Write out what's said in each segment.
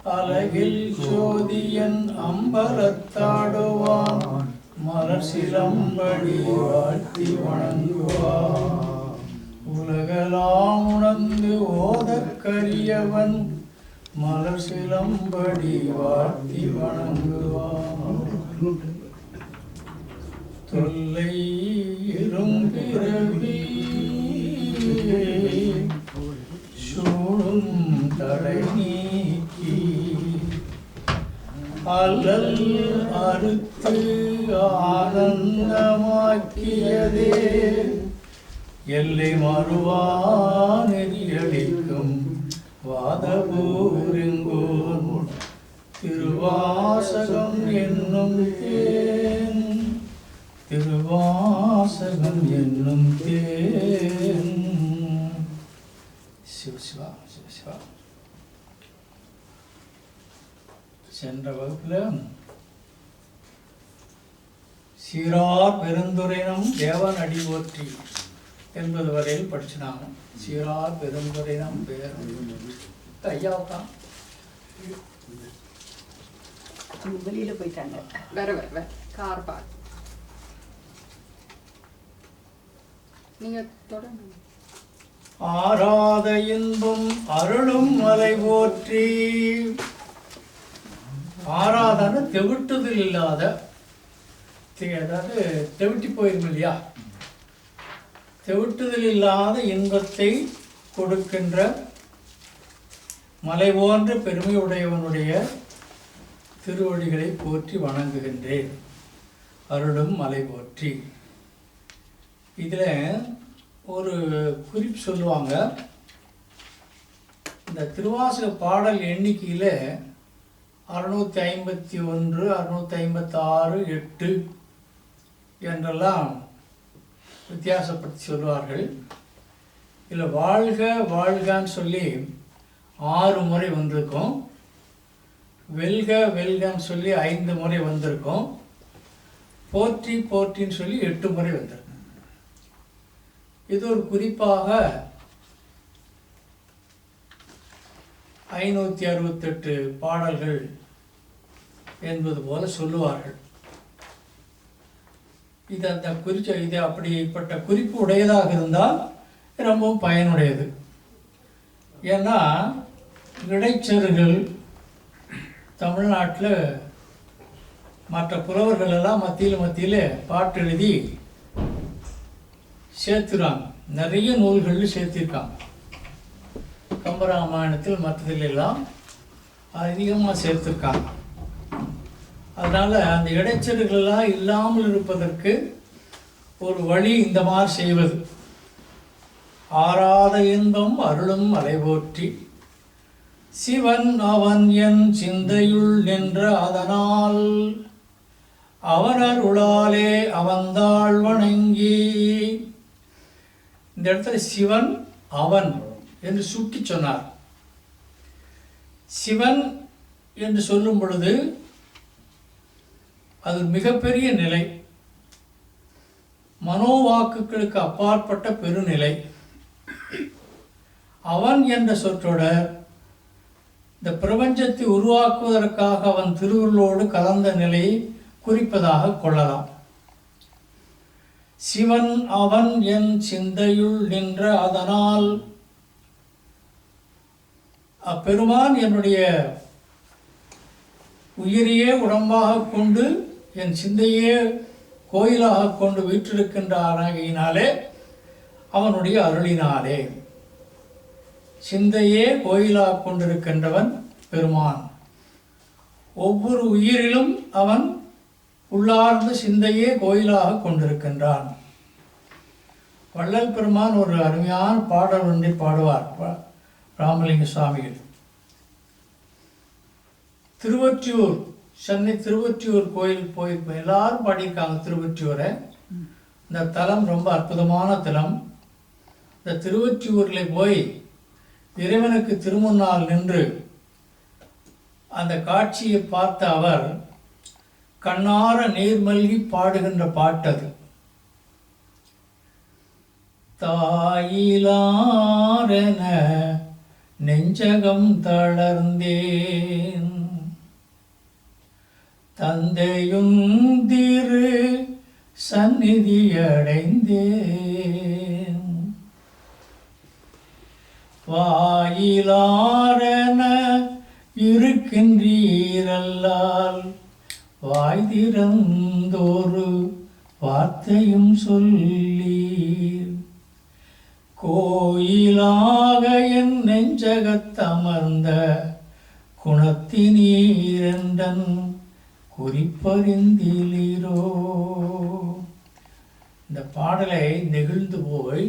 அலகில் சோதியன் அம்பலத்தாடுவான் மலர் சிலம்படி வாழ்த்தி வணங்குவான். உலகலாம் உணர்ந்து ஓதற்கரியவன் மலர் சிலம்படி வாழ்த்தி வணங்குவான். தொல்லை இரும்பிறவி சூழும் தடை நீக்கி அல்லல் அறுத்து ஆனந்தமாக்கியதே எல்லை மறுவா நெறியளிக்கும் வாதபூரிங்கோன் திருவாசகம் என்னும் தேன். திருவாசகம் என்னும் தேன். சிவசிவா சிவசிவா. சென்ற வகுப்பில் சீரார் பெருந்துரைனம் தேவன் அடி போற்றி என்பது வரையில் படிச்சுனாங்க. சீரார் பெருந்துரைனம் பேர் ஐயாவுக்கா வெளியில போயிட்டாங்க. வேற கார் பார்க் நீங்க தொடர்ந்து. ஆராத இன்பம் அருளும் மலை போற்றி. ஆராதன தெவிட்டுதல் இல்லாத, அதாவது தெவிட்டி போயிரும் இல்லையா, தெவிட்டுதல் இல்லாத இன்பத்தை கொடுக்கின்ற மலை போன்ற பெருமையுடையவனுடைய திருவடிகளை போற்றி வணங்குகின்றேன். அருளும் மலை போற்றி. இதில் ஒரு குறிப்பு சொல்லுவாங்க. இந்த திருவாசக பாடல் எண்ணிக்கையில் 651, 656, 8 என்றெல்லாம் வித்தியாசப்படுத்தி சொல்வார்கள். இதில் வாழ்க வாழ்கான்னு சொல்லி 6 முறை வந்திருக்கும். வெல்க வெல்கன்னு சொல்லி 5 முறை வந்திருக்கும். போற்றி போற்றின்னு சொல்லி 8 முறை வந்திருக்கும். இது ஒரு குறிப்பாக 568 பாடல்கள் என்பது போல சொல்லுவார்கள். இது அந்த இது அப்படிப்பட்ட குறிப்பு உடையதாக இருந்தால் ரொம்பவும் பயனுடையது. ஏன்னா இடைச்சர்கள் தமிழ்நாட்டில் மற்ற புலவர்கள் எல்லாம் மத்தியில் பாட்டு எழுதி சேர்த்துறாங்க. நிறைய நூல்கள் சேர்த்திருக்காங்க. கம்பராமாயணத்தில் மற்றதில் எல்லாம் அதிகமாக சேர்த்துருக்காங்க. அதனால் அந்த இடைச்சல்களெல்லாம் இல்லாமல் இருப்பதற்கு ஒரு வழி இந்த மாதிரி செய்வது. ஆராத இன்பம் அருளும் அலைபோற்றி சிவன் அவன் என் சிந்தையுள் நின்ற அதனால் அவன் அருளாலே அவன்தாள் வணங்கி. இந்த இடத்துல சிவன் அவன் என்று சுட்டி சொன்னார். சிவன் என்று சொல்லும் பொழுது அது மிகப்பெரிய நிலை, மனோவாக்குகளுக்கு அப்பாற்பட்ட பெருநிலை. அவன் என்ற சொற்றொடர் இந்த பிரபஞ்சத்தை உருவாக்குவதற்காக அவன் திருவுள்ளோடு கலந்த நிலையை குறிப்பதாக கொள்ளலாம். சிவன் அவன் என் சிந்தையுள் நின்ற அதனால், அப்பெருமான் என்னுடைய உயிரையே உடம்பாக கொண்டு என் சிந்தையே கோயிலாக கொண்டு வீற்றிருக்கின்றானாகினாலே அவனுடைய அருளினாலே. சிந்தையே கோயிலாக கொண்டிருக்கின்றவன் பெருமான். ஒவ்வொரு உயிரிலும் அவன் உள்ளார்ந்த சிந்தையே கோயிலாக கொண்டிருக்கின்றான். வள்ளல் பெருமான் ஒரு அருமையான பாடல் ஒன்றை பாடுவார். ராமலிங்க சுவாமிகள் திருவொற்றியூர், சென்னை திருவொற்றியூர் கோயில் போயிருப்போம். எல்லாரும் பாடியிருக்காங்க திருவொற்றியூரை. இந்த தலம் ரொம்ப அற்புதமான தலம். இந்த திருவொற்றியூரில் போய் இறைவனுக்கு திருமுன்னால் நின்று அந்த காட்சியை பார்த்த அவர் கண்ணார நீர் மல்கி பாடுகின்ற பாட்டது. தாயிலாரென நெஞ்சகம் தளர்ந்தேன் தந்தையும் திரு சந்நிதியடைந்தேன் வாயிலாரென இருக்கின்றீரல்லால் வாய் திறந்தோரு வார்த்தையும் சொல்லீர் கோயிலாக என் நெஞ்சகத்தமர்ந்த குணத்தினீரந்தன் குறிப்பறிந்திலீரோ. இந்த பாடலை நெகிழ்ந்து போய்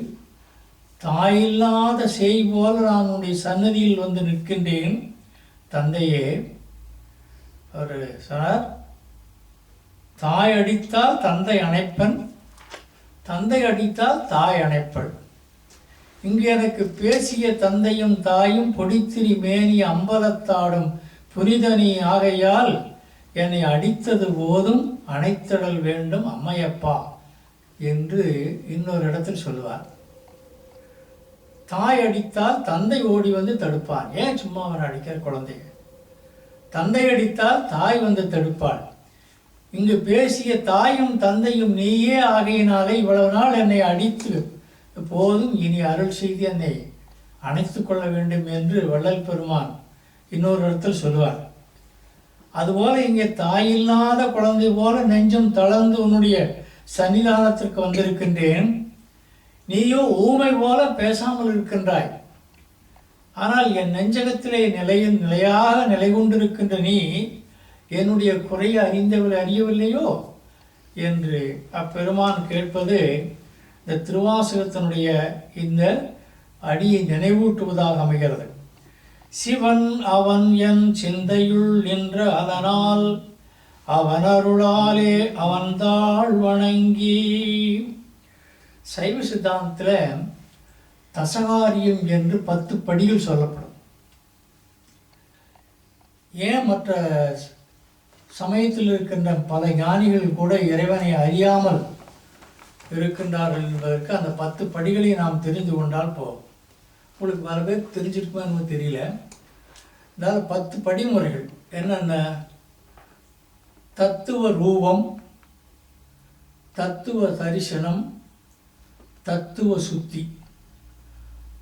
தாயில்லாத செய் போல நான் உன்னுடைய சன்னதியில் வந்து நிற்கின்றேன் தந்தையே. அவர் சொன்னார், தாய் அடித்தால் தந்தை அணைப்பன், தந்தை அடித்தால் தாய் அணைப்பள். இங்கு எனக்கு பேசிய தந்தையும் தாயும் பொடித்திரி மேனி அம்பலத்தாடும் புனிதனி ஆகையால் என்னை அடித்தது போதும் அணைத்தடல் வேண்டும் அம்மையப்பா என்று இன்னொரு இடத்தில் சொல்லுவார். தாய் அடித்தால் தந்தை ஓடி வந்து தடுப்பான். ஏன் சும்மா அவன் அடிக்கிற குழந்தைய? தந்தை அடித்தால் தாய் வந்து தடுப்பாள். இங்கு பேசிய தாயும் தந்தையும் நீயே ஆகையினாலே இவ்வளவு நாள் என்னை அடித்து போதும், இனி அருள் செய்து என்னை அணைத்து கொள்ள வேண்டும் என்று வள்ளல் பெருமான் இன்னொரு இடத்தில் சொல்லுவார். அதுபோல இங்கே தாயில்லாத குழந்தை போல நெஞ்சம் தளர்ந்து உன்னுடைய சன்னிதானத்திற்கு வந்திருக்கின்றேன். நீயோ ஊமை போல பேசாமல் இருக்கின்றாய். ஆனால் என் நெஞ்சகத்திலே நிலையாக நிலை கொண்டிருக்கின்ற நீ என்னுடைய குறையை அறியவில்லையோ என்று அப்பெருமான் கேட்பது இந்த திருவாசகத்தினுடைய இந்த அடியை நினைவூட்டுவதாக அமைகிறது. சிவன் அவன் என் சிந்தையுள் நின்ற அதனால் அவன் அருளாலே அவன் தாழ் வணங்கி. சைவ சித்தாந்தத்தில் தசகாரியம் என்று 10 படிகள் சொல்லப்படும். ஏன் மற்ற சமயத்தில் இருக்கின்ற பல ஞானிகள் கூட இறைவனை அறியாமல் இருக்கின்றார்கள் என்பதற்கு அந்த 10 படிகளை நாம் தெரிந்து கொண்டால் போகும். உங்களுக்கு பல பேர் தெரிஞ்சிருக்குமே தெரியல. அதாவது 10 படிமுறைகள் என்னென்ன? தத்துவ ரூபம், தத்துவ தரிசனம், தத்துவ சுத்தி.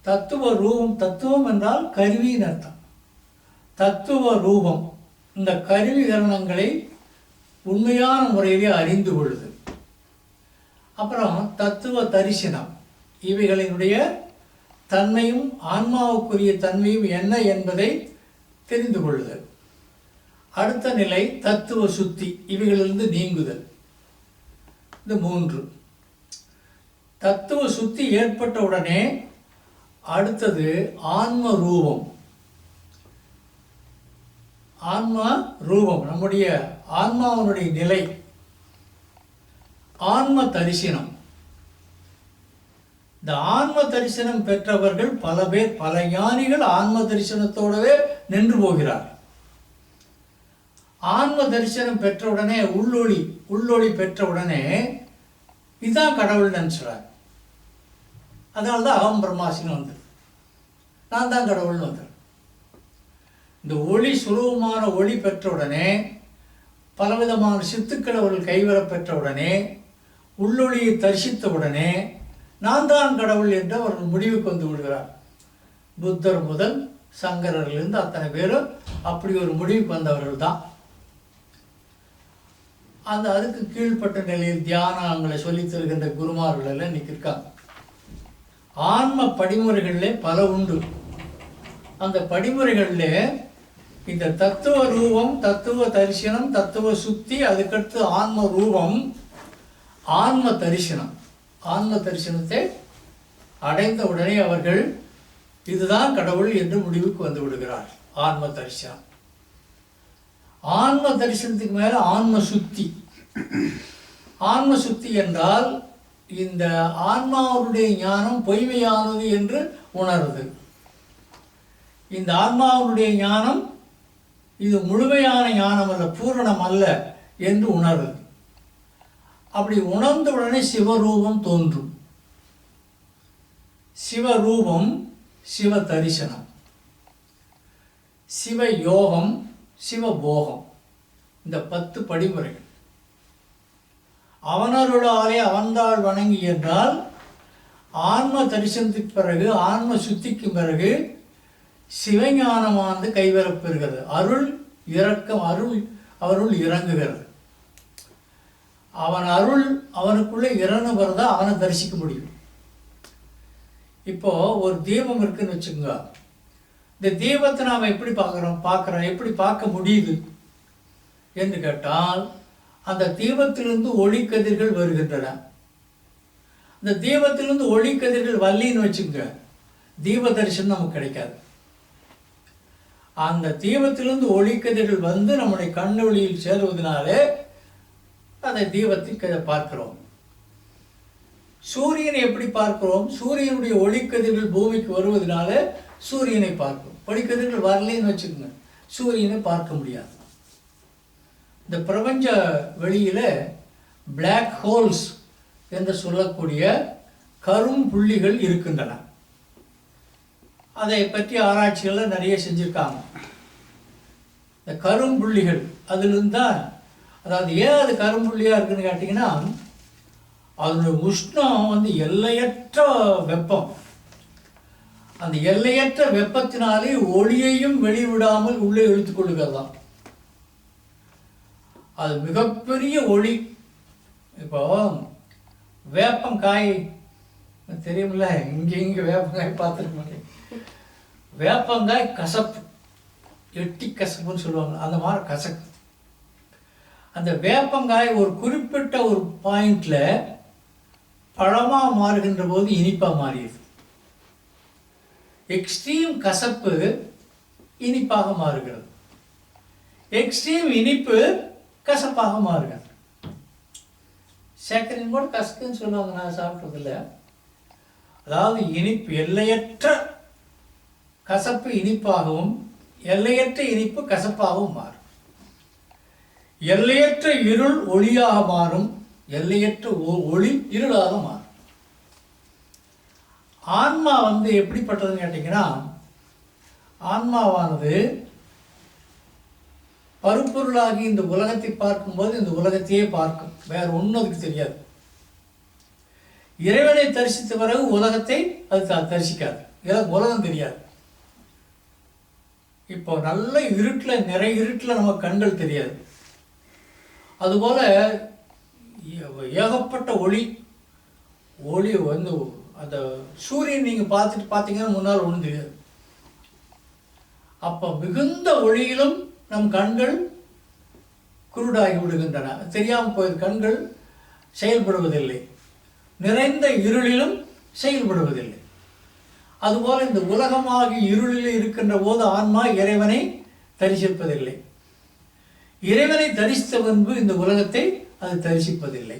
தத்துவ ரூபம், தத்துவம் என்றால் கருவியின் அர்த்தம். தத்துவ ரூபம் இந்த கருவிகரணங்களை உண்மையான முறையிலே அறிந்து கொள்ளுதல். அப்புறம் தத்துவ தரிசனம், இவைகளினுடைய தன்மையும் ஆன்மாவுக்குரிய தன்மையும் என்ன என்பதை தெரிந்து கொள்ளுதல். அடுத்த நிலை தத்துவ சுத்தி, இவைகளிலிருந்து நீங்குதல். இந்த 3 தத்துவ சுத்தி ஏற்பட்ட உடனே அடுத்தது ஆன்ம ரூபம். ஆன்மா ரூபம் நம்முடைய ஆன்மாவினுடைய நிலை. ஆன்ம தரிசனம். இந்த ஆன்ம தரிசனம் பெற்றவர்கள் பல பேர், பல ஞானிகள் ஆன்ம தரிசனத்தோடவே நின்று போகிறார். ஆன்ம தரிசனம் பெற்றவுடனே உள்ளொளி பெற்றவுடனே இதுதான் கடவுள் நினைச்சுறார். அதனால தான் அகம் பிரம்மாசின்னு வந்து நான் தான் கடவுள்னு வந்தார். இந்த ஒளி சுலபமான ஒளி பெற்றவுடனே, பலவிதமான சித்துக்கள் அவர்கள் கைவர பெற்றவுடனே, உள்ளொளியை தரிசித்த உடனே நான் தான் கடவுள் என்று அவர்கள் முடிவுக்கு வந்து விடுகிறார். புத்தர் முதல் சங்கரர்லேருந்து அத்தனை பேரும் அப்படி ஒரு முடிவுக்கு வந்தவர்கள் தான். அதுக்கு கீழ்ப்பட்ட நிலையில் தியானங்களை சொல்லித் தருகின்ற குருமார்கள் எல்லாம் இன்னைக்கு இருக்காங்க. ஆன்ம படிமுறைகளிலே பல உண்டு. அந்த படிமுறைகளில் இந்த தத்துவ ரூபம், தத்துவ தரிசனம், தத்துவ சுத்தி, அதுக்கடுத்து ஆன்ம ரூபம், ஆன்ம தரிசனம். ஆன்ம தரிசனத்தை அடைந்த உடனே அவர்கள் இதுதான் கடவுள் என்று முடிவுக்கு வந்து விடுகிறார். ஆன்ம தரிசனம். ஆன்ம தரிசனத்துக்கு மேல ஆன்ம சுத்தி. ஆன்ம சுத்தி என்றால் இந்த ஆன்மாவுடைய ஞானம் பொய்மையானது என்று உணர்வது. இந்த ஆன்மாவுடைய ஞானம் இது முழுமையான ஞானம் அல்ல, பூரணம் அல்ல என்று உணர்வது. அப்படி உணர்ந்தவுடனே சிவரூபம் தோன்றும். சிவரூபம், சிவ தரிசனம். சிவயோகம், சிவபோகம், இந்த 10 படிமுறைகள். அவனருளாலே அவன்தாள் வணங்கி என்றால் ஆன்ம தரிசனத்துக்கு பிறகு, ஆன்ம சுத்திக்கு பிறகு சிவஞானமானது கைவரப்பெறுகிறது. அருள் இரக்கம், அவருள் இறங்குகிறது. அவன் அருள் அவனுக்குள்ளே இறங்குறதா அவனை தரிசிக்க முடியும். இப்போ ஒரு தீபம் இருக்குன்னு வச்சுக்கோங்க. இந்த தீபத்தை நாம் எப்படி பார்க்குறோம், எப்படி பார்க்க முடியுது என்று கேட்டால், அந்த தீபத்திலிருந்து ஒளிக்கதிர்கள் வருகின்றன. அந்த தீபத்திலிருந்து ஒளிக்கதிர்கள் வரலின்னு வச்சுங்க, தீப தரிசனம் நமக்கு கிடைக்காது. அந்த தீபத்திலிருந்து ஒளிக்கதிர்கள் வந்து நம்முடைய கண்ணு ஒளியில் சேருவதனாலே அந்த தீபத்தை பார்க்கிறோம். சூரியனை எப்படி பார்க்கிறோம்? சூரியனுடைய ஒளிக்கதிர்கள் பூமிக்கு வருவதனால சூரியனை பார்க்கிறோம். ஒளிக்கதிர்கள் வரலைன்னு வச்சுக்கோங்க, சூரியனை பார்க்க முடியாது. இந்த பிரபஞ்ச வெளியில் பிளாக் ஹோல்ஸ் என்று சொல்லக்கூடிய கரும் புள்ளிகள் இருக்கின்றன. அதை பற்றி ஆராய்ச்சிகள் நிறைய செஞ்சுருக்காங்க. இந்த கரும்புள்ளிகள் அதிலிருந்து தான், அதாவது ஏன் அது கரும்புள்ளியாக இருக்குன்னு கேட்டிங்கன்னா, அதனுடைய உஷ்ணம் வந்து எல்லையற்ற வெப்பம். அந்த எல்லையற்ற வெப்பத்தினாலே ஒளியையும் வெளிவிடாமல் உள்ளே இழுத்துக் கொள்ளுகிறதாம். அது மிகப்பெரிய ஒளி. இப்போ வேப்பங்காய் தெரியுமில்ல, இங்கே வேப்பங்காய் பார்த்துருக்க மாட்டேன். வேப்பங்காய் கசப்பு, எட்டி கசப்புன்னு சொல்லுவாங்க, அந்த மாதிரி கசப்பு. அந்த வேப்பங்காய் ஒரு குறிப்பிட்ட ஒரு பாயிண்டில் பழமாக மாறுகின்ற போது இனிப்பாக மாறியது. எக்ஸ்ட்ரீம் கசப்பு இனிப்பாக மாறுகிறது, எக்ஸ்ட்ரீம் இனிப்பு கசப்பாக மாறுகிறது. சேக்கரின் கூட கசக்குன்னு சொல்லுவாங்க, நான் சாப்பிட்டதில்ல. அதாவது இனிப்பு, எல்லையற்ற கசப்பு இனிப்பாகவும், எல்லையற்ற இனிப்பு கசப்பாகவும் மாறும். எல்லையற்ற இருள் ஒளியாக மாறும், எல்லையற்ற ஒளி இருளாக மாறும். ஆன்மா வந்து எப்படிப்பட்டதுன்னு கேட்டிங்கன்னா, ஆன்மாவானது பருப்பொருளாகி இந்த உலகத்தை பார்க்கும்போது இந்த உலகத்தையே பார்க்கும், வேற ஒன்றும் அதுக்கு தெரியாது. இறைவனை தரிசித்த பிறகு உலகத்தை அது தரிசிக்காது, உலகம் தெரியாது. இப்போ நல்ல இருட்டில், நிறைய இருட்டில் நம்ம கண்கள் தெரியாது. அதுபோல் ஏகப்பட்ட ஒளி வந்து அந்த சூரியன் நீங்கள் பார்த்தீங்கன்னா முன்னால் ஒன்றும் தெரியாது. அப்போ மிகுந்த ஒளியிலும் நம் கண்கள் குருடாகி விடுகின்றன, தெரியாமல் போய் கண்கள் செயல்படுவதில்லை. நிறைந்த இருளிலும் செயல்படுவதில்லை. அதுபோல் இந்த உலகமாகி இருளில் இருக்கின்ற போது ஆன்மா இறைவனை தரிசிப்பதில்லை. இறைவனை தரிசித்த முன்பு இந்த உலகத்தை அது தரிசிப்பதில்லை.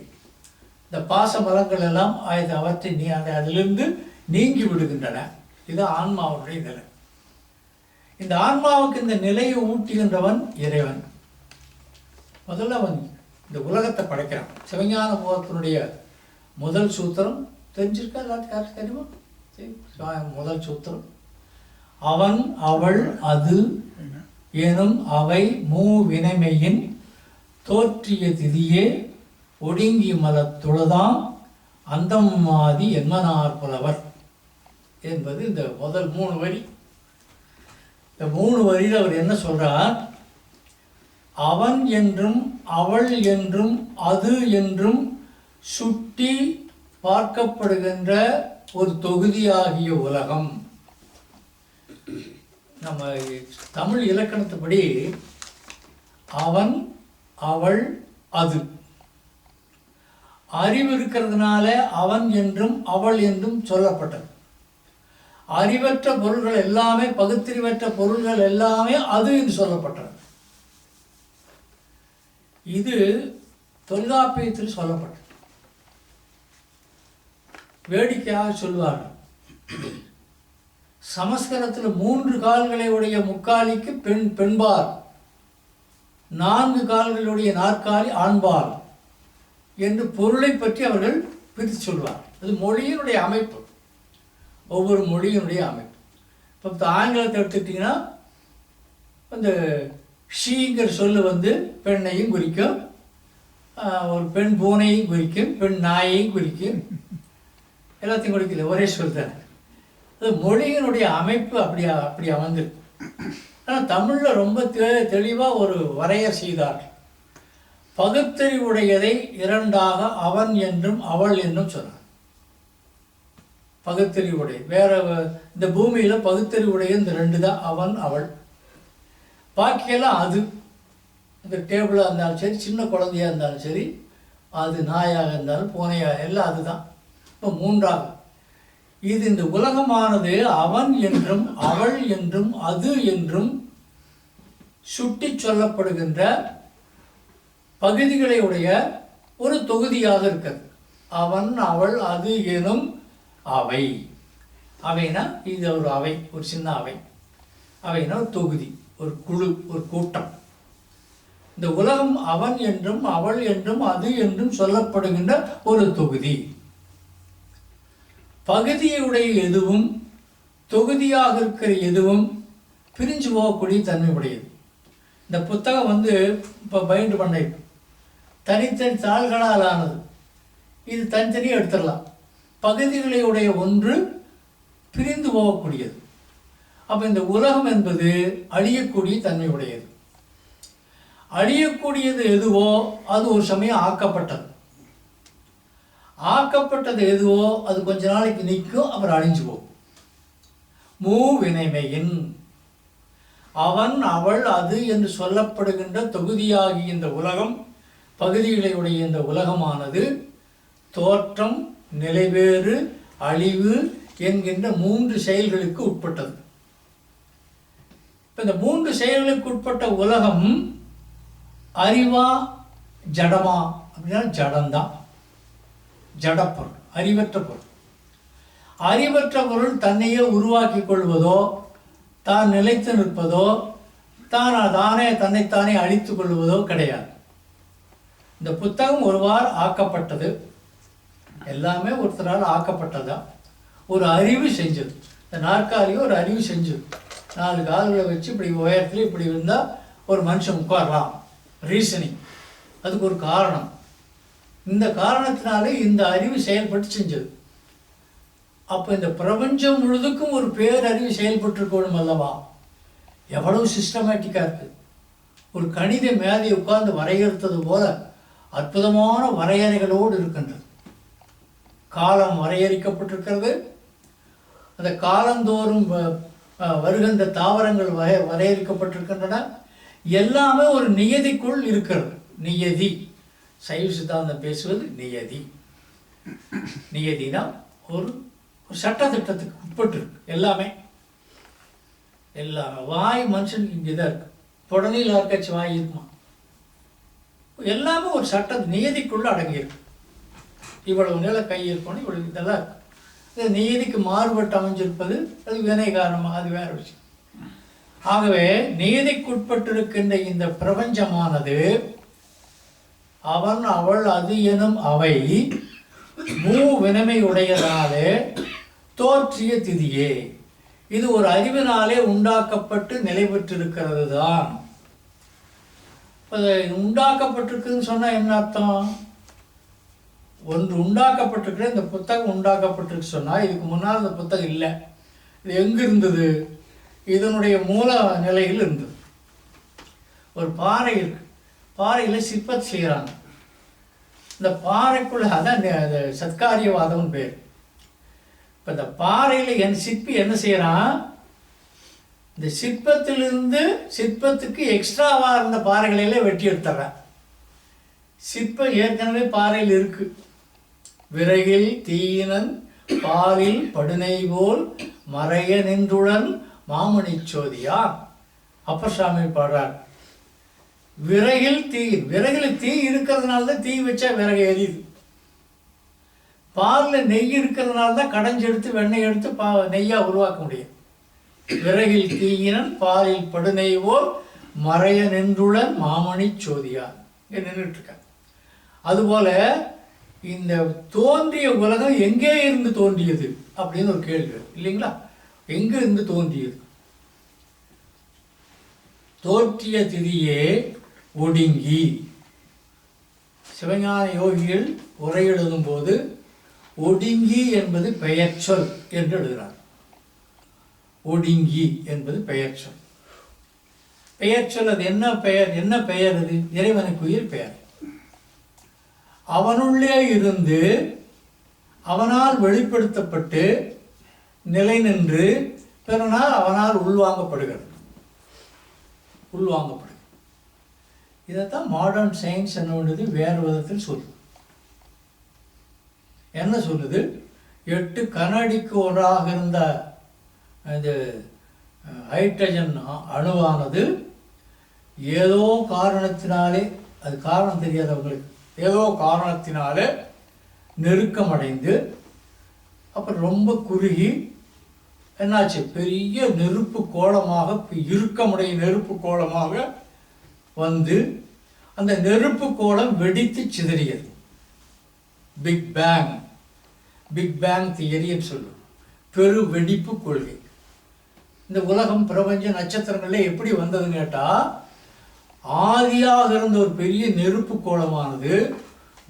இந்த பாச மலங்கள் எல்லாம் அவற்றை அதிலிருந்து நீங்கி விடுகின்றன. இது ஆன்மாவுடைய நிலை. இந்த ஆன்மாவுக்கு இந்த நிலையை ஊட்டுகின்றவன் இறைவன். முதல்ல அவன் இந்த உலகத்தை படைக்கிறான். சிவஞான போதத்தினுடைய முதல் சூத்திரம் தெரிஞ்சிருக்கா எல்லாத்துக்கும்? யாருக்கு தெரியுமா? முதல் சூத்திரம், அவன் அவள் அது எனும் அவை மூவினைமையின் தோற்றிய திதியே ஒடுங்கி மலத்துளதாம் அந்தம் மாதி என்மனார் புலவர் என்பது இந்த முதல் 3 வரி. இந்த 3 வரியில் அவர் என்ன சொல்றார்? அவன் என்றும் அவள் என்றும் அது என்றும் சுட்டி பார்க்கப்படுகின்ற ஒரு தொகுதியாகிய உலகம். நம்ம தமிழ் இலக்கணத்துப்படி அவன் அவள் அது, அறிவு இருக்கிறதுனால அவன் என்றும் அவள் என்றும் சொல்லப்பட்டது. அறிவற்ற பொருள்கள் எல்லாமே, பகுத்தறிவற்ற பொருள்கள் எல்லாமே அது என்று சொல்லப்பட்டது. இது தொல்காப்பியத்தில் சொல்லப்பட்டது. வேடிக்கையாக சொல்வார்கள், சமஸ்கிருதத்தில் 3 கால்களை உடைய முக்காலிக்கு பெண்பால், 4 கால்களுடைய நாற்காலி ஆண்பால் என்று பொருளை பற்றி அவர்கள் பிரித்து சொல்வார். அது மொழியினுடைய அமைப்பு, ஒவ்வொரு மொழியினுடைய அமைப்பு. இப்போ ஆங்கிலத்தை எடுத்துக்கிட்டிங்கன்னா இந்த ஷீங்கிற சொல்லு வந்து பெண்ணையும் குறிக்கும், ஒரு பெண் பூனையும் குறிக்கும், பெண் நாயையும் குறிக்கும், எல்லாத்தையும் குறிக்கல, ஒரே சொல் தானே. அது மொழியினுடைய அமைப்பு அப்படி அமைந்திருக்கு. ஆனால் தமிழில் ரொம்ப தெளிவாக ஒரு வரைய செய்தார். பகுத்தறிவுடையதை இரண்டாக அவன் என்றும் அவள் என்றும் சொன்னார். பகுத்தறிவுடைய வேற இந்த பூமியில் பகுத்தறிவுடைய இந்த ரெண்டு தான், அவன் அவள். பாக்கியெல்லாம் அது. இந்த டேபிளாக இருந்தாலும் சரி, சின்ன குழந்தையாக இருந்தாலும் சரி, அது நாயாக இருந்தாலும் பூனையாக எல்லாம் அதுதான். இப்போ மூன்றாக இது இந்த உலகமானது அவன் என்றும் அவள் என்றும் அது என்றும் சுட்டி சொல்லப்படுகின்ற பகுதிகளை உடைய ஒரு தொகுதியாக இருக்கிறது. அவன் அவள் அது எனும் அவை. அவைனா இது ஒரு அவை, ஒரு சின்ன அவை. அவைனா ஒரு தொகுதி, ஒரு குழு, ஒரு கூட்டம். இந்த உலகம் அவன் என்றும் அவள் என்றும் அது என்றும் சொல்லப்படுகின்ற ஒரு தொகுதி. பகுதியுடைய எதுவும் தொகுதியாக இருக்கிற எதுவும் பிரிஞ்சு போகக்கூடிய தன்மை உடையது. இந்த புத்தகம் வந்து இப்போ பைண்ட் பண்ணிருக்கு, தனித்தனி தாள்களால் ஆனது. இது தனித்தனியாக எடுத்துடலாம். பகுதிகளையுடைய ஒன்று பிரிந்து போகக்கூடியது. அப்போ இந்த உலகம் என்பது அழியக்கூடிய தன்மை உடையது. அழியக்கூடியது எதுவோ அது ஒரு சமயம் ஆக்கப்பட்டது. ஆக்கப்பட்டது எதுவோ அது கொஞ்ச நாளைக்கு நிற்கும், அப்புறம் அழிஞ்சு போகும். மூவினைமையின் அவன் அவள் அது என்று சொல்லப்படுகின்ற தொகுதியாகி இந்த உலகம், பகுதிகளையுடைய இந்த உலகமானது தோற்றம், நிலைவேறு, அழிவு என்கின்ற 3 செயல்களுக்கு உட்பட்டது. இப்போ இந்த 3 செயல்களுக்கு உட்பட்ட உலகம் அறிவா ஜடமா அப்படின்னா ஜடம்தான், ஜடப்பொருள், அறிவற்ற பொருள். அறிவற்ற பொருள் தன்னையே உருவாக்கி கொள்வதோ, தான் நிலைத்து நிற்பதோ, தானே தன்னைத்தானே அழித்து கொள்வதோ கிடையாது. இந்த புத்தகம் ஒருவாறு ஆக்கப்பட்டது, எல்லாமே ஒருத்தரால் ஆக்கப்பட்டதா. ஒரு அறிவு செஞ்சது. இந்த நாற்காலியும் ஒரு அறிவு செஞ்சது. 4 கால்களை வச்சு இப்படி உயரத்தில் இப்படி இருந்தால் ஒரு மனுஷன் உட்காரலாம். ரீசனிங், அதுக்கு ஒரு காரணம். இந்த காரணத்தினாலே இந்த அறிவு செயல்பட்டு செஞ்சது. அப்போ இந்த பிரபஞ்சம் முழுதுக்கும் ஒரு பேரறிவு செயல்பட்டுருக்கணும் அல்லவா? எவ்வளவு சிஸ்டமேட்டிக்காக இருக்குது. ஒரு கணித மேதை உட்கார்ந்து வரையறுத்தது போல அற்புதமான வரையறைகளோடு இருக்கின்றது. காலம் வரையறுக்கப்பட்டிருக்கிறது. அந்த காலந்தோறும் வருகின்ற தாவரங்கள் வரையறுக்கப்பட்டிருக்கின்றன. எல்லாமே ஒரு நியதிக்குள் இருக்கிறது. நியதி, சைவ சித்தாந்தம் பேசுவது நியதி. நியதினா ஒரு சட்டத்திட்டத்துக்கு உட்பட்டு இருக்கு. எல்லாமே வாய் மனுஷனுக்கு இங்கே தான் இருக்கு. புடனையில் யாருக்காச்சும் வாய் இருக்குமா? எல்லாமே ஒரு சட்ட நியதிக்குள்ள அடங்கியிருக்கு. இவ்வளவு நில கை இருக்கணும், இவ்வளவு இதெல்லாம் இருக்கு. இது நியதிக்கு மாறுபட்டு அமைஞ்சிருப்பது அது வினை காரணமாக, அது வேற விஷயம். ஆகவே நியதிக்குட்பட்டிருக்கின்ற இந்த பிரபஞ்சமானது அவன் அவள் அது எனும் அவை மூவினமை உடையதாலே தோற்றிய திதியே. இது ஒரு அறிவினாலே உண்டாக்கப்பட்டு நிலை பெற்றிருக்கிறது தான். உண்டாக்கப்பட்டிருக்குன்னு சொன்னால் என்ன அர்த்தம்? ஒன்று உண்டாக்கப்பட்டிருக்கிற இந்த புத்தகம் உண்டாக்கப்பட்டிருக்கு சொன்னால் இதுக்கு முன்னால் இந்த புத்தகம் இல்லை. இது எங்கே இருந்தது? இதனுடைய மூல நிலையில் இருந்தது. ஒரு பாறை இருக்கு, பாறையில் சிற்பத்தை செய்கிறாங்க. இந்த பாறைக்குள்ள அதான் சத்காரியவாதம்னு பேர். இப்போ இந்த பாறையில் என் சிற்பி என்ன செய்கிறான்? இந்த சிற்பத்திலிருந்து சிற்பத்துக்கு எக்ஸ்ட்ராவாக இருந்த பாறைகளையெல்லாம் வெட்டி எடுத்துட்றேன். சிற்பம் ஏற்கனவே பாறையில் இருக்கு. விறகில் தீயினன் பாலில் படுனை போல் மறைய நின்றுடன் மாமணி சோதியா. அப்பர் சாமி பாடுறார். விறகில் தீ, விறகில் தீ இருக்கிறதுனால தான் தீ வச்சா விறகு எரியுது. பாலில் நெய் இருக்கிறதுனால தான் கடைஞ்சி எடுத்து வெண்ணெய் எடுத்து நெய்யாக உருவாக்க முடியும். விறகில் தீயினன் பாலில் படுனை போல் மறைய நின்றுடன் மாமணி சோதியா நின்றுட்டு இருக்க. அதுபோல இந்த தோன்றிய உலகம் எங்கே இருந்து தோன்றியது அப்படின்னு ஒரு கேள்வி இல்லைங்களா? எங்கே இருந்து தோன்றியது? தோற்றிய திதியே ஒடுங்கி. சிவஞான யோகிகள் உரை எழுதும் போது ஒடுங்கி என்பது பெயர் சொல் என்று எழுதுகிறார். ஒடுங்கி என்பது பெயர் சொல். பெயர் சொல் அது என்ன பெயர்? என்ன பெயர்? அது இறைவனுக்குரிய பெயர். அவனுள்ளே இருந்து அவனால் வெளிப்படுத்தப்பட்டு நிலை நின்று பிறனால் அவனால் உள்வாங்கப்படுகிறது. இதைத்தான் மாடர்ன் சயின்ஸ் என்னது வேறு விதத்தில் சொல்லுது. என்ன சொல்லுது? 8 கனஅடிக்கு ஒன்றாக இருந்த இது ஹைட்ரஜன் அணுவானது ஏதோ காரணத்தினாலே, அது காரணம் தெரியாது அவங்களுக்கு, ஏதோ காரணத்தினாலே நெருக்கமடைந்து அப்புறம் ரொம்ப குறுகி என்னாச்சு, பெரிய நெருப்பு கோலமாக, இறுக்கமுடைய நெருப்பு கோலமாக வந்து அந்த நெருப்பு கோலம் வெடித்து சிதறியது. பிக் பேங் தியரின்னு சொல்லுவோம், பெரு வெடிப்பு கொள்கை. இந்த உலகம், பிரபஞ்ச, நட்சத்திரங்களே எப்படி வந்ததுன்னு கேட்டால், ஆதியாக இருந்த ஒரு பெரிய நெருப்பு கோலமானது,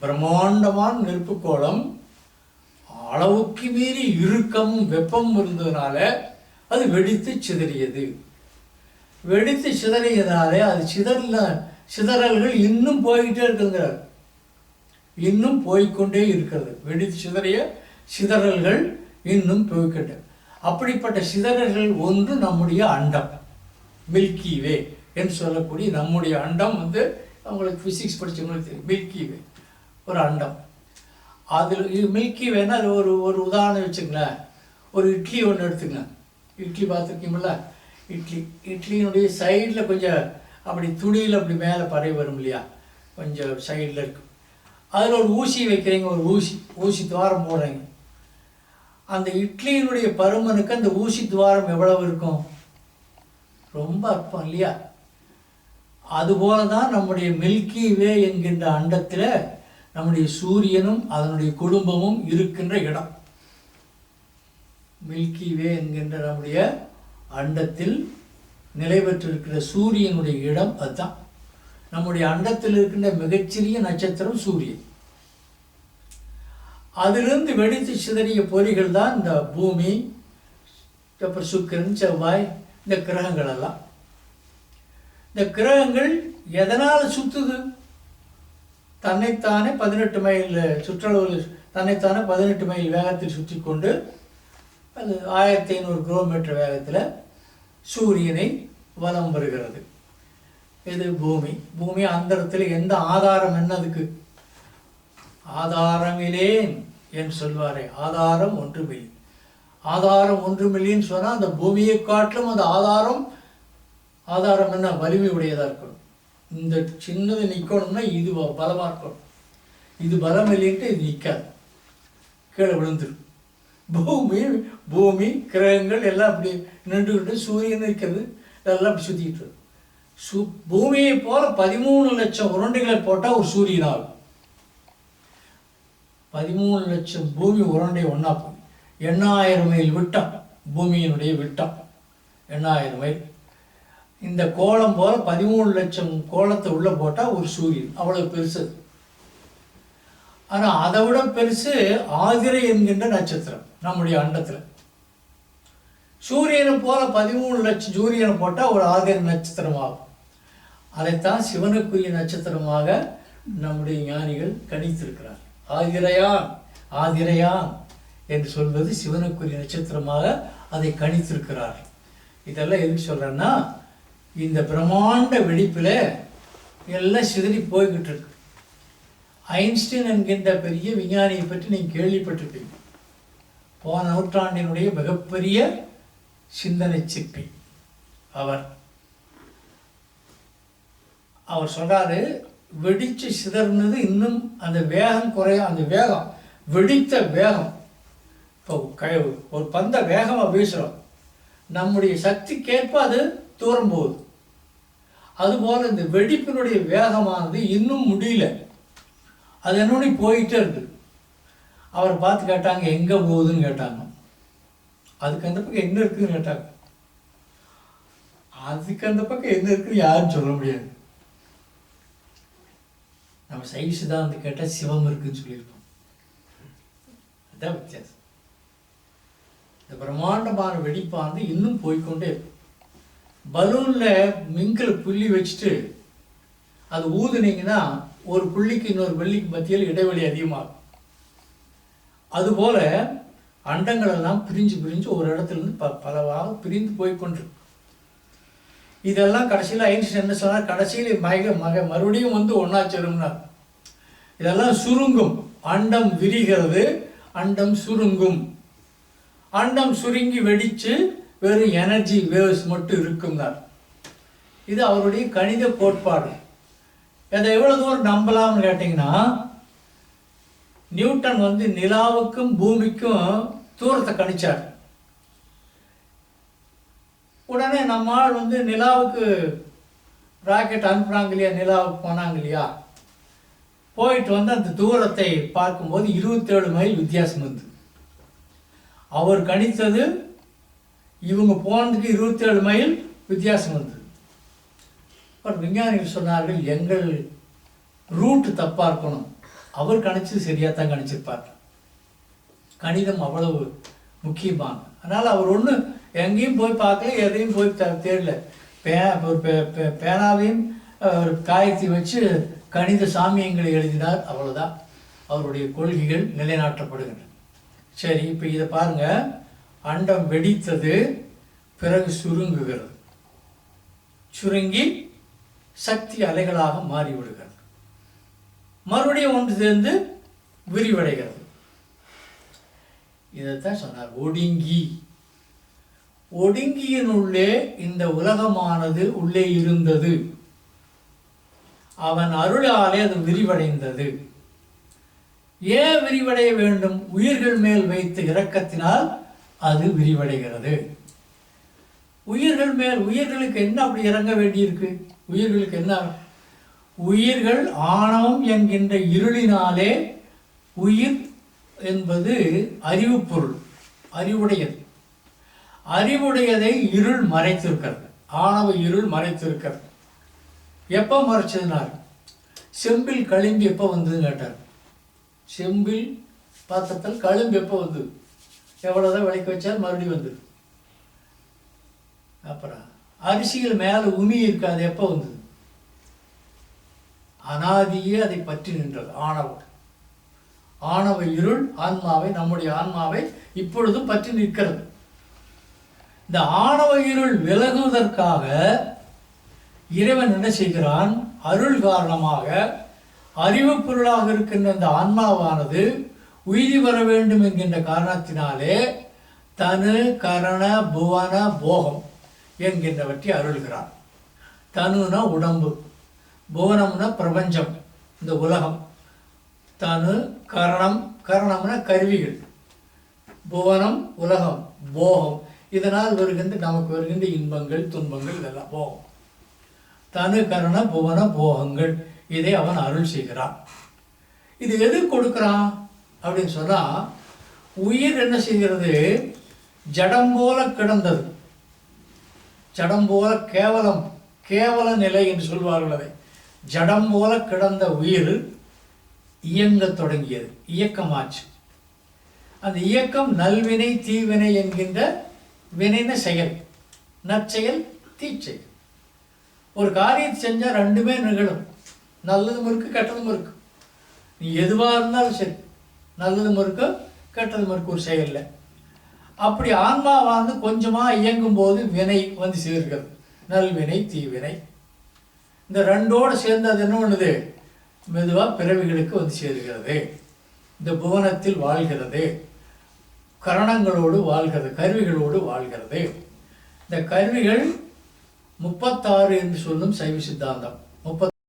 பிரம்மாண்டமான நெருப்பு கோலம், அளவுக்கு மீறி இறுக்கமும் வெப்பமும் இருந்ததுனால அது வெடித்து சிதறியது. வெடித்து சிதறியதாலே அது சிதறல்கள் இன்னும் போய்கிட்டே இருக்குங்கிறார். இன்னும் போய்கொண்டே இருக்கிறது. வெடித்து சிதறிய சிதறல்கள் இன்னும் போய்கிட்ட. அப்படிப்பட்ட சிதறல்கள் ஒன்று நம்முடைய அண்டம், மில்கி வே என்று சொல்லக்கூடிய நம்முடைய அண்டம். அவங்களுக்கு ஃபிசிக்ஸ் படித்தவங்களுக்கு தெரியும், மில்கி வே ஒரு அண்டம். அதில் மில்கி வேணா அது ஒரு உதாரணம் வச்சுங்களேன். ஒரு இட்லி ஒன்று எடுத்துங்க. இட்லி பார்த்துருக்கீங்களா? இட்லியினுடைய சைடில் கொஞ்சம் அப்படி துணியில் அப்படி மேலே பறவை வரும் இல்லையா, கொஞ்சம் சைடில் இருக்கும். அதில் ஒரு ஊசி வைக்கிறீங்க, ஒரு ஊசி துவாரம் போடுறீங்க. அந்த இட்லியினுடைய பருமனுக்கு அந்த ஊசி துவாரம் எவ்வளவு இருக்கும்? ரொம்ப அற்பம் இல்லையா? அதுபோல தான் நம்முடைய மில்கி வே என்கின்ற அண்டத்தில் நம்முடைய சூரியனும் அதனுடைய குடும்பமும் இருக்கின்ற இடம். மில்கி வே என்கின்ற நம்முடைய அண்டத்தில் நிலை பெற்றிருக்கிற சூரியனுடைய இடம் அதுதான். நம்முடைய அண்டத்தில் இருக்கின்ற மிகச்சிறிய நட்சத்திரம் சூரியன். அதிலிருந்து வெடித்து சிதறிய பொறிகள் தான் இந்த பூமி, அப்புறம் சுக்கிரன், செவ்வாய், இந்த கிரகங்கள் எல்லாம். இந்த கிரகங்கள் எதனால் சுற்றுது? தன்னைத்தானே 18 மைல் சுற்றளவில், தன்னைத்தானே 18 மைல் வேகத்தில் சுற்றி கொண்டு அது 1500 கிலோமீட்டர் வேகத்தில் சூரியனை வலம் வருகிறது. இது பூமி. பூமி அந்தரத்தில் எந்த ஆதாரம் என்னதுக்கு? ஆதாரமில்லேன் என்று சொல்வாரே, ஆதாரம் ஒன்றுமில்லை. ஆதாரம் ஒன்றுமில்லைன்னு சொன்னால் அந்த பூமியை காட்டிலும் அந்த ஆதாரம் என்ன வலிமை உடையதாக இருக்கணும். இந்த சின்னது நிற்கணும்னா இது பலமாக இருக்கணும். இது பலம் இல்லைன்ட்டு இது நிற்காது, கீழே விழுந்துடும். பூமி கிரகங்கள் எல்லாம் அப்படி நின்றுக்கிட்டு, சூரியன் இருக்கிறது, இதெல்லாம் அப்படி சுற்றிக்கிட்டு இருக்கு. பூமியை போல 13 லட்சம் உருண்டைகளை போட்டால் ஒரு சூரியன் ஆகும். 13 லட்சம் பூமி உருண்டை ஒன்றா போகும். 8000 மைல் விட்டம் பூமியினுடைய விட்டம், 8000 மைல். இந்த கோலம் போல 13 லட்சம் கோலத்தை உள்ளே போட்டால் ஒரு சூரியன், அவ்வளோ பெருசு. ஆனால் அதை விட பெருசு ஆதிரை என்கின்ற நட்சத்திரம் நம்முடைய அண்டத்தில். சூரியனை போல 13 லட்சம் சூரியனை போட்டால் ஒரு ஆதிரை நட்சத்திரம் ஆகும். அதைத்தான் சிவனுக்குரிய நட்சத்திரமாக நம்முடைய ஞானிகள் கணித்திருக்கிறார். ஆதிரையான் என்று சொல்வது சிவனுக்குரிய நட்சத்திரமாக அதை கணித்திருக்கிறார். இதெல்லாம் எதுக்கு சொல்கிறேன்னா, இந்த பிரம்மாண்ட வெடிப்பில் எல்லாம் சிதறி போய்கிட்டு இருக்கு. ஐன்ஸ்டீன் என்கின்ற பெரிய விஞ்ஞானியை பற்றி நீங்கள் கேள்விப்பட்டிருப்பீங்க. போன நூற்றாண்டினுடைய மிகப்பெரிய சிந்தனை சிற்பி அவர் சொல்கிறாரு, வெடித்து சிதறினது இன்னும் அந்த வேகம் அந்த வேகம், வெடித்த வேகம். இப்போ ஒரு பந்தை வேகமாக வீசுகிறோம், நம்முடைய சக்திக்கேற்ப அது தூரம் போகுது. அதுபோல் இந்த வெடிப்பினுடைய வேகமானது இன்னும் முடியல, அது என்னோட போயிட்டே இருக்குது. அவரை பார்த்து கேட்டாங்க, எங்கே போகுதுன்னு கேட்டாங்க. அதுக்கு அந்த பக்கம் என்ன இருக்குதுன்னு கேட்டாங்க. அதுக்கு அந்த பக்கம் என்ன இருக்குன்னு யாரும் சொல்ல முடியாது. நம்ம சைவ சித்தாந்தம் கேட்டால் சிவம் இருக்குன்னு சொல்லியிருப்போம். அதுதான் வித்தியாசம். இந்த பிரம்மாண்டமான வெடிப்பாந்து இன்னும் போய்கொண்டே இருக்கும். பலூனில் மிங்கில் புள்ளி வச்சுட்டு அது ஊதுனீங்கன்னா ஒரு புள்ளிக்கு இன்னொரு புள்ளிக்கு மத்தியில் இடைவெளி அதிகமாகும். அதுபோல் அண்டங்கள் எல்லாம் பிரிஞ்சு பிரிஞ்சு ஒரு இடத்துலேருந்து பலவாக பிரிந்து போய்கொண்டிருக்கு. இதெல்லாம் கடைசியில் ஐன்ஸ்டைன் என்ன சொன்னார், கடைசியில் மறுபடியும் வந்து ஒன்றா சேரும்னா இதெல்லாம் சுருங்கும். அண்டம் விரிகிறது, அண்டம் சுருங்கும். அண்டம் சுருங்கி வெடித்து வெறும் எனர்ஜி வேவ்ஸ் மட்டும் இருக்கும்னார். இது அவருடைய கணித கோட்பாடு. அதை எவ்வளோ தூரம் நம்பலாம்னு கேட்டிங்கன்னா, நியூட்டன் வந்து நிலாவுக்கும் பூமிக்கும் தூரத்தை கணிச்சார். உடனே நம்மால் வந்து நிலாவுக்கு ராக்கெட் அனுப்புனாங்க இல்லையா, நிலாவுக்கு போனாங்க இல்லையா, போயிட்டு வந்து அந்த தூரத்தை பார்க்கும்போது 27 மைல் வித்தியாசம் வந்து அவர் கணித்தது இவங்க போனதுக்கு 27 மைல் வித்தியாசம் வந்தது. பட் விஞ்ஞானிகள் சொன்னார்கள் எங்கள் ரூட் தப்பாக இருக்கணும், அவர் கணிச்சது சரியாக தான் கணிச்சிருப்பார். கணிதம் அவ்வளவு முக்கியமான. அதனால் அவர் ஒன்று எங்கேயும் போய் பார்க்கல, எதையும் போய் தேடல. பேனாவையும் ஒரு காயத்தை வச்சு கணித சாமியங்களை எழுதினார், அவ்வளோதான். அவருடைய கொள்கைகள் நிலைநாட்டப்படுகின்றன. சரி, இப்போ இதை பாருங்கள். அண்டம் வெடித்தது, பிறகு சுருங்குகிறது, சுருங்கி சக்தி அலைகளாக மாறிவிடுகிறது, மறுபடியும் ஒன்று சேர்ந்து விரிவடைகிறது. இதைத்தான் சொன்னார் ஒடுங்கி. ஒடுங்கியினுள்ளே இந்த உலகமானது உள்ளே இருந்தது, அவன் அருளாலே அது விரிவடைந்தது. ஏன் விரிவடைய வேண்டும்? உயிர்கள் மேல் வைத்த இரக்கத்தினால் அது விரிவடைகிறது. உயிர்கள் மேல், உயிர்களுக்கு என்ன அப்படி இறங்க வேண்டியிருக்கு? உயிர்களுக்கு என்ன? உயிர்கள் ஆணவம் என்கின்ற இருளினாலே, உயிர் என்பது அறிவு பொருள், அறிவுடையது. அறிவுடையதை இருள் மறைத்திருக்கிறது, ஆணவ இருள் மறைத்திருக்கிறது. எப்போ மறைச்சதுனார்? செம்பில் களிம்பு எப்போ வந்ததுன்னு கேட்டார். செம்பில் பாத்திரத்தில் களிம்பு எப்போ வந்தது? எவ்வளோதான் விளக்கி வச்சால் மறுபடியும் வந்தது. அப்புறம் அரிசியில் மேலே உமி இருக்காது, எப்போ வந்தது? அனாதியே அதை பற்றி நின்றது ஆணவம். ஆணவ இருள் ஆன்மாவை, நம்முடைய ஆன்மாவை இப்பொழுதும் பற்றி நிற்கிறது. இந்த ஆணவ இருள் விலகுவதற்காக இறைவன் என்ன செய்கிறான்? அருள் காரணமாக அறிவு பொருளாக இருக்கின்ற இந்த ஆன்மாவானது உய்தி வர வேண்டும் என்கின்ற காரணத்தினாலே தனு கரண புவன போகம் என்கின்றவற்றை அருள்கிறான். தனுனா உடம்பு, புவனம்னா பிரபஞ்சம், இந்த உலகம். தனு கரணம், கரணம்னா கருவிகள், புவனம் உலகம், போகம். இதனால் வருகின்ற நமக்கு வருகின்ற இன்பங்கள் துன்பங்கள் இதெல்லாம் போகம். தனு கரண புவன போகங்கள், இதை அவன் அருள் செய்கிறான். இது எது கொடுக்குறான் அப்படின்னு சொன்னால், உயிர் என்ன செய்கிறது? ஜடம் போல கிடந்தது, ஜடம் போல கேவலம், கேவல நிலை என்று சொல்வார்கள். அதை ஜடம் போல கிடந்த உயிர் இயங்க தொடங்கியது, இயக்கமாச்சு. அந்த இயக்கம் நல்வினை தீவினை என்கின்ற வினைன செயல், நற்செயல் தீச்செயல். ஒரு காரியத்தை செஞ்சால் ரெண்டுமே நிகழும், நல்லதும் இருக்கு கெட்டதும் இருக்கு. நீ எதுவாக இருந்தாலும் சரி, நல்லதும் இருக்கு கெட்டதும் இருக்கு ஒரு செயலில். அப்படி ஆன்மாவானது கொஞ்சமாக இயங்கும் போது வினை வந்து சேர்கிறது, நல்வினை தீவினை. இந்த ரெண்டோடு சேர்ந்து அது என்ன பண்ணுது? மெதுவாக பிறவிகளுக்கு வந்து சேருகிறது. இந்த புவனத்தில் வாழ்கிறது, கரணங்களோடு வாழ்கிறது, கருவிகளோடு வாழ்கிறது. இந்த கருவிகள் 36 என்று சொல்லும் சைவ சித்தாந்தம்.